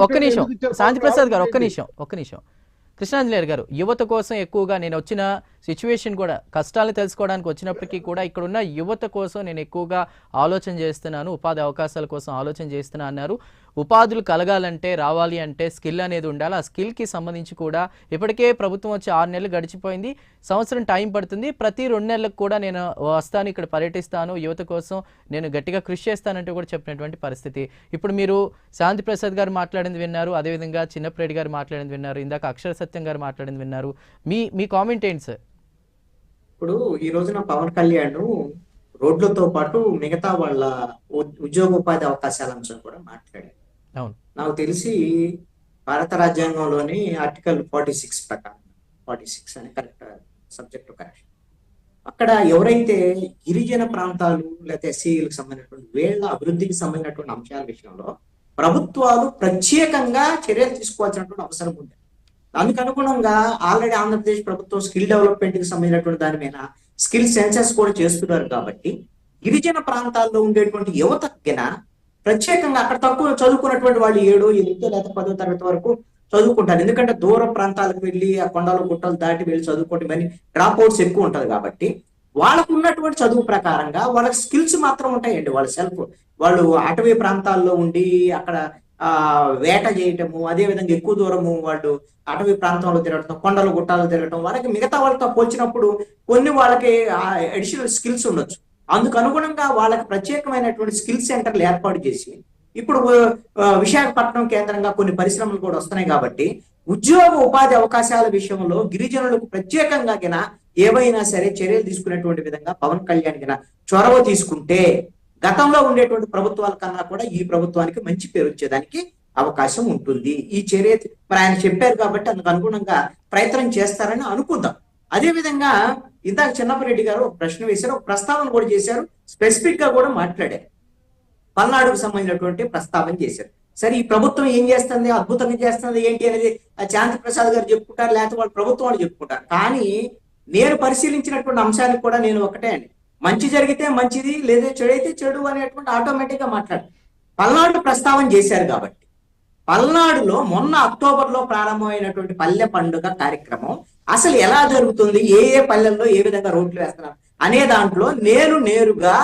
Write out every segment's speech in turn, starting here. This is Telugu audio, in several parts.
ఒక్క నిమిషం శాంతి ప్రసాద్ గారు, ఒక్క నిమిషం కృష్ణాంజనేయులు గారు, యువత కోసం ఎక్కువగా నేను వచ్చిన సిచ్యువేషన్ కూడా కష్టాలు తెలుసుకోవడానికి వచ్చినప్పటికీ కూడా ఇక్కడున్న యువత కోసం నేను ఎక్కువగా ఆలోచన చేస్తున్నాను, ఉపాధి అవకాశాల కోసం ఆలోచన చేస్తున్నా అన్నారు. ఉపాధులు కలగాలంటే రావాలి అంటే స్కిల్ అనేది ఉండాలి. ఆ స్కిల్కి సంబంధించి కూడా ఇప్పటికే ప్రభుత్వం వచ్చి 6 నెలలు గడిచిపోయింది, సంవత్సరం టైం పడుతుంది. ప్రతి 2 నెలలకు కూడా నేను వస్తాను, ఇక్కడ పర్యటిస్తాను, యువత కోసం నేను గట్టిగా కృషి చేస్తానంటూ కూడా చెప్పినటువంటి పరిస్థితి. ఇప్పుడు మీరు శాంతి ప్రసాద్ గారు మాట్లాడింది విన్నారు, అదేవిధంగా చిన్నప్రెడ్డి గారు మాట్లాడింది విన్నారు, ఇందాక అక్షర సత్యం గారు మాట్లాడింది విన్నారు. మీ కామెంట్ ఏంటి సార్? ఇప్పుడు ఈ రోజున పవన్ కళ్యాణ్ రోడ్లతో పాటు మిగతా వాళ్ళ ఉద్యోగోపాధి అవకాశాల అంశం కూడా మాట్లాడారు. నాకు తెలిసి భారత రాజ్యాంగంలోని ఆర్టికల్ 46 ప్రకారం 46 అనే కరెక్ట్ సబ్జెక్ట్ కరెక్షన్, అక్కడ ఎవరైతే గిరిజన ప్రాంతాలు లేకపోతే ఎస్సీలకు సంబంధించినటువంటి వీళ్ళ అభివృద్ధికి సంబంధించినటువంటి అంశాల విషయంలో ప్రభుత్వాలు ప్రత్యేకంగా చర్యలు తీసుకోవాల్సినటువంటి అవసరం ఉంది. అందుకు అనుగుణంగా ఆల్రెడీ ఆంధ్రప్రదేశ్ ప్రభుత్వం స్కిల్ డెవలప్మెంట్ కి సంబంధించినటువంటి దాని మీద స్కిల్ సెన్సెస్ కూడా చేస్తున్నారు. కాబట్టి గిరిజన ప్రాంతాల్లో ఉండేటువంటి యువతకిన ప్రత్యేకంగా అక్కడ తక్కువ చదువుకున్నటువంటి వాళ్ళు 7, 8 లేదా 10వ తరగతి వరకు చదువుకుంటారు. ఎందుకంటే దూర ప్రాంతాలకు వెళ్ళి ఆ కొండలు గుట్టలు దాటి వెళ్ళి చదువుకోవడం ఇవన్నీ డ్రాప్ అవుట్స్ ఎక్కువ ఉంటది. కాబట్టి వాళ్ళకు ఉన్నటువంటి చదువు ప్రకారంగా వాళ్ళకి స్కిల్స్ మాత్రం ఉంటాయండి. వాళ్ళు అటవీ ప్రాంతాల్లో ఉండి అక్కడ వేట చేయటము, అదే విధంగా ఎక్కువ దూరము వాళ్ళు అటవీ ప్రాంతంలో తిరగటం, కొండలు గుట్టాలు తిరగటం, వాళ్ళకి మిగతా వాళ్ళతో పోల్చినప్పుడు కొన్ని వాళ్ళకి అడిషనల్ స్కిల్స్ ఉండొచ్చు. అందుకు అనుగుణంగా వాళ్ళకి ప్రత్యేకమైనటువంటి స్కిల్ సెంటర్లు ఏర్పాటు చేసి ఇప్పుడు విశాఖపట్నం కేంద్రంగా కొన్ని పరిశ్రమలు కూడా వస్తున్నాయి. కాబట్టి ఉద్యోగ ఉపాధి అవకాశాల విషయంలో గిరిజనులకు ప్రత్యేకంగా గిన ఏవైనా సరే చర్యలు తీసుకునేటువంటి విధంగా పవన్ కళ్యాణ్ గిన చొరవ తీసుకుంటే గతంలో ఉండేటువంటి ప్రభుత్వాల కన్నా కూడా ఈ ప్రభుత్వానికి మంచి పేరు వచ్చేదానికి అవకాశం ఉంటుంది. ఈ చర్య మరి ఆయన చెప్పారు కాబట్టి అందుకు అనుగుణంగా ప్రయత్నం చేస్తారని అనుకుందాం. అదే విధంగా ఇందాక చిన్నపరెడ్డి గారు ఒక ప్రశ్న వేశారు, ఒక ప్రస్తావన కూడా చేశారు, స్పెసిఫిక్ గా కూడా మాట్లాడారు, పల్నాడుకు సంబంధించినటువంటి ప్రస్తావన చేశారు. సరే ఈ ప్రభుత్వం ఏం చేస్తుంది, అద్భుతంగా చేస్తుంది ఏంటి అనేది శాంతి ప్రసాద్ గారు చెప్పుకుంటారు, లేకపోతే వాళ్ళు ప్రభుత్వం వాళ్ళు చెప్పుకుంటారు. కానీ నేను పరిశీలించినటువంటి అంశానికి కూడా నేను ఒకటే అండి, మంచి జరిగితే మంచిది, లేదా చెడు అయితే చెడు అనేటువంటి ఆటోమేటిక్ గా మాట్లాడు. పల్నాడు ప్రస్తావన చేశారు కాబట్టి పల్నాడులో మొన్న అక్టోబర్లో ప్రారంభమైనటువంటి పల్లె పండుగ కార్యక్రమం అసలు ఎలా జరుగుతుంది, ఏ ఏ పల్లెల్లో ఏ విధంగా రోడ్లు వేస్తున్నారు అనే దాంట్లో నేను నేరుగా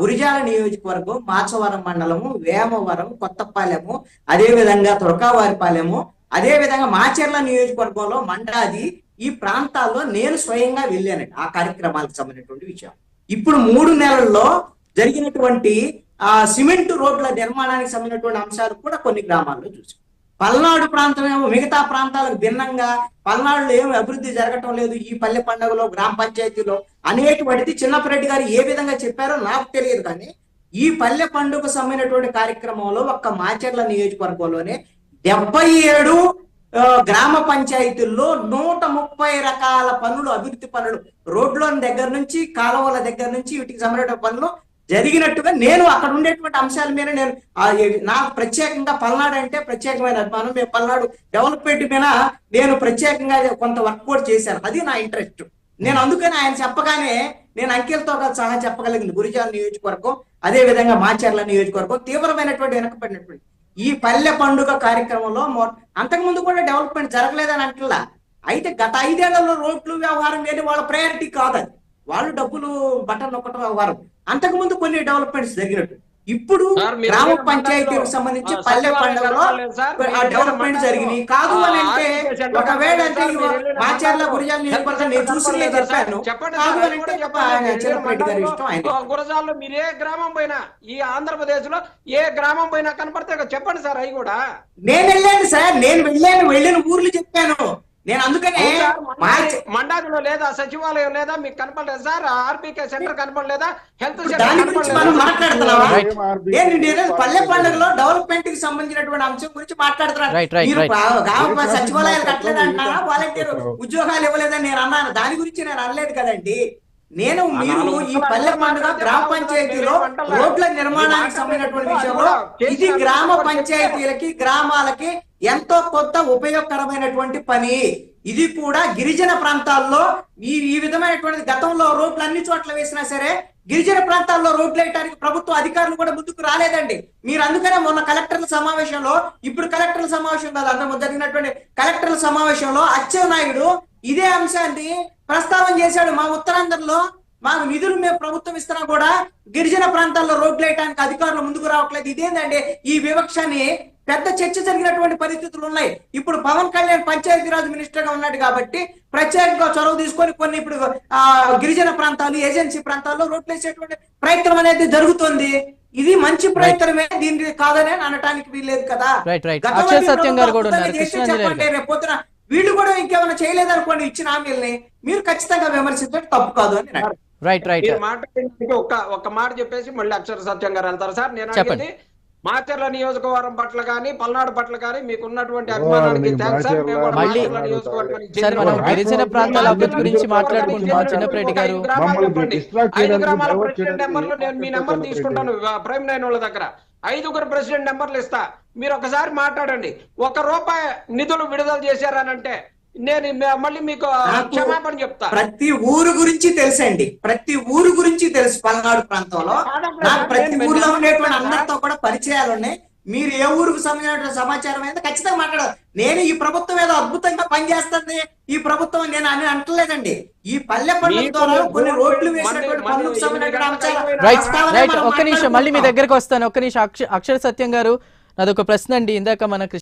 గురిజాల నియోజకవర్గం, మాచవరం మండలము, వేమవరం, కొత్తపాలెము, అదే విధంగా తురకావారిపాలెము, అదే విధంగా మాచర్ల నియోజకవర్గంలో మండాది, ఈ ప్రాంతాల్లో నేను స్వయంగా వెళ్ళానండి ఆ కార్యక్రమాలకు సంబంధించినటువంటి విషయం. ఇప్పుడు 3 నెలల్లో జరిగినటువంటి సిమెంట్ రోడ్ల నిర్మాణానికి సంబంధించినటువంటి అంశాలు కూడా కొన్ని గ్రామాల్లో చూసాం. పల్నాడు ప్రాంతం ఏమో మిగతా ప్రాంతాలకు భిన్నంగా పల్నాడులో ఏమి అభివృద్ధి జరగటం లేదు ఈ పల్లె పండుగలో, గ్రామ పంచాయతీలో అనేటువంటిది చిన్నపరెడ్డి గారు ఏ విధంగా చెప్పారో నాకు తెలియదు. కానీ ఈ పల్లె పండుగ సంబంధించినటువంటి కార్యక్రమంలో ఒక్క మాచర్ల నియోజకవర్గంలోనే 77 గ్రామ పంచాయతీల్లో 130 రకాల పనులు, అభివృద్ధి పనులు, రోడ్ల దగ్గర నుంచి కాలువల దగ్గర నుంచి వీటికి సంబంధించిన పనులు జరిగినట్టుగా నేను అక్కడ ఉండేటువంటి అంశాల మీద నాకు ప్రత్యేకంగా పల్నాడు అంటే ప్రత్యేకమైన అభిమానం. మేము పల్నాడు డెవలప్మెంట్ మీద నేను ప్రత్యేకంగా కొంత వర్క్ కూడా చేశాను, అది నా ఇంట్రెస్ట్. నేను అందుకని ఆయన చెప్పగానే నేను అంకెలతో సహా చెప్పగలిగింది. గురిజాల నియోజకవర్గం, అదే విధంగా మాచర్ల నియోజకవర్గం తీవ్రమైనటువంటి వెనకబడినటువంటి ఈ పల్లె పండుగ కార్యక్రమంలో అంతకుముందు కూడా డెవలప్మెంట్ జరగలేదని అంటలా. అయితే గత 5 ఏళ్లలో రోడ్లు వ్యవహారం అనేది వాళ్ళ ప్రయారిటీ కాదు, వాళ్ళు డబ్బులు బటన్ నొక్కటం వ్యవహారం. అంతకుముందు కొన్ని డెవలప్మెంట్స్ జరిగినట్టు ఇప్పుడు గ్రామ పంచాయతీలకు సంబంధించి పల్లె పండుగలో డెవలప్మెంట్ జరిగినాయి. కాదు అని అంటే ఒకవేళ అంటే మాచర్ల గురిజాల నియోజకవర్గం నేను చూసి చెప్పాను, కాదు అని అంటే చిన్నపరెడ్డి గారి ఇష్టం. ఆయన గురజాల్లో మీరు ఏ గ్రామం పోయినా, ఈ ఆంధ్రప్రదేశ్ లో ఏ గ్రామం పోయినా కనపడితే చెప్పండి సార్. అవి కూడా నేను వెళ్ళాను సార్, వెళ్ళిన ఊర్లు చెప్పాను. నేను అందుకనే మండాదిలో లేదా సచివాలయం లేదా మీకు కనపడలేదు సార్, ఆర్బీకే సెంటర్ కనపడలేదా, హెల్త్ దాని గురించి మనం మాట్లాడుతున్నావా? పల్లె పండుగలో డెవలప్మెంట్ కి సంబంధించినటువంటి అంశం గురించి మాట్లాడుతున్నాను. మీరు సచివాలయాలు కట్టలేదు అంటున్నారా, వాలంటీర్ ఉద్యోగాలు ఇవ్వలేదని నేను అన్నాను, దాని గురించి నేను అనలేదు కదండి. మీరు ఈ పల్లె పండుగ గ్రామ పంచాయతీలో రోడ్ల నిర్మాణానికి సంబంధించినటువంటి విషయంలో ఇది గ్రామ పంచాయతీలకి, గ్రామాలకి ఎంతో కొత్త ఉపయోగకరమైనటువంటి పని. ఇది కూడా గిరిజన ప్రాంతాల్లో ఈ విధమైనటువంటి గతంలో రోడ్లు అన్ని చోట్ల వేసినా సరే గిరిజన ప్రాంతాల్లో రోడ్లు వేయడానికి ప్రభుత్వ అధికారులు కూడా ముందుకు రాలేదండి. మీరు అందుకనే మొన్న కలెక్టర్ల సమావేశంలో, ఇప్పుడు కలెక్టర్ల సమావేశం కాదు, అంతకు జరిగినటువంటి కలెక్టర్ల సమావేశంలో అచ్చెన్నాయుడు ఇదే అంశాన్ని ప్రస్తావన చేశాడు. మా ఉత్తరాంధ్రలో మాకు నిధులు మేము ప్రభుత్వం ఇస్తున్నా కూడా గిరిజన ప్రాంతాల్లో రోడ్లు వేయడానికి అధికారులు ముందుకు రావట్లేదు. ఇదేంటంటే ఈ వివక్షని పెద్ద చర్చ జరిగినటువంటి పరిస్థితులు ఉన్నాయి. ఇప్పుడు పవన్ కళ్యాణ్ పంచాయతీరాజ్ మినిస్టర్ గా ఉన్నాడు కాబట్టి ప్రత్యేకంగా చొరవ తీసుకొని కొన్ని ఇప్పుడు గిరిజన ప్రాంతాలు, ఏజెన్సీ ప్రాంతాల్లో రోడ్లు వేసేటువంటి ప్రయత్నం అనేది జరుగుతుంది. ఇది మంచి ప్రయత్నమే, దీనికి కాదని అనటానికి వీల్లేదు కదా. అక్షయ్ సత్యం గారు కూడా ఉన్నారు. చెప్పండి, రేపొద్దున వీళ్ళు కూడా ఇంకేమైనా చేయలేదనుకోండి ఇచ్చిన హామీల్ని మీరు ఖచ్చితంగా విమర్శించడం తప్పు కాదు అని. రైట్ ఒక్క మాట చెప్పేసి మళ్ళీ అక్షర సత్యం గారు వెళ్తారు. సార్ నేను అడిగేది మాచర్ల నియోజకవర్గం పట్ల కానీ పల్నాడు పట్ల కానీ మీకు ఉన్నటువంటి అభిమానానికి థాంక్స్ సార్. మేము కూడా మాచర్ల నియోజకవర్గానికి సార్ మనం గిరిజన ప్రాంతాల అభివృద్ధి గురించి మాట్లాడుకుంటున్నాం. చిన్నప్రెడ్డి గారు 5 గ్రామాల ప్రెసిడెంట్ నెంబర్లు నేను మీ నెంబర్ తీసుకుంటాను ప్రైమ్ లైన్ వాళ్ళ దగ్గర. 5 ప్రెసిడెంట్ నెంబర్లు ఇస్తా, మీరు ఒకసారి మాట్లాడండి. ₹1 నిధులు విడుదల చేశారనంటే నేను మళ్ళీ మీకు క్షమాపణ చెప్తా. ప్రతి ఊరు గురించి తెలుసండి, ప్రతి ఊరు గురించి తెలుసు. పల్నాడు ప్రాంతంలో నాకు ప్రతి ఊర్లో ఉండేటువంటి అందరితో కూడా పరిచయాలు ఉన్నాయి. మీరు ఏ ఊరుకు సంబంధించిన సమాచారం అయితే ఖచ్చితంగా మాట్లాడాలి. నేను ఈ ప్రభుత్వం ఏదో అద్భుతంగా పనిచేస్తుంది, ఈ ప్రభుత్వం నేను అని అంటలేదండి. ఈ పల్లె పనుల ద్వారా కొన్ని రోడ్లు వేసినటువంటి పనులకు సంబంధించిన అంశాలు. ఒక్క నిమిషం మళ్ళీ మీ దగ్గరకు వస్తాను. ఒక్క నిమిషం. అక్షర సత్యం గారు, నాదొక ప్రశ్న అండి. ఇందాక మన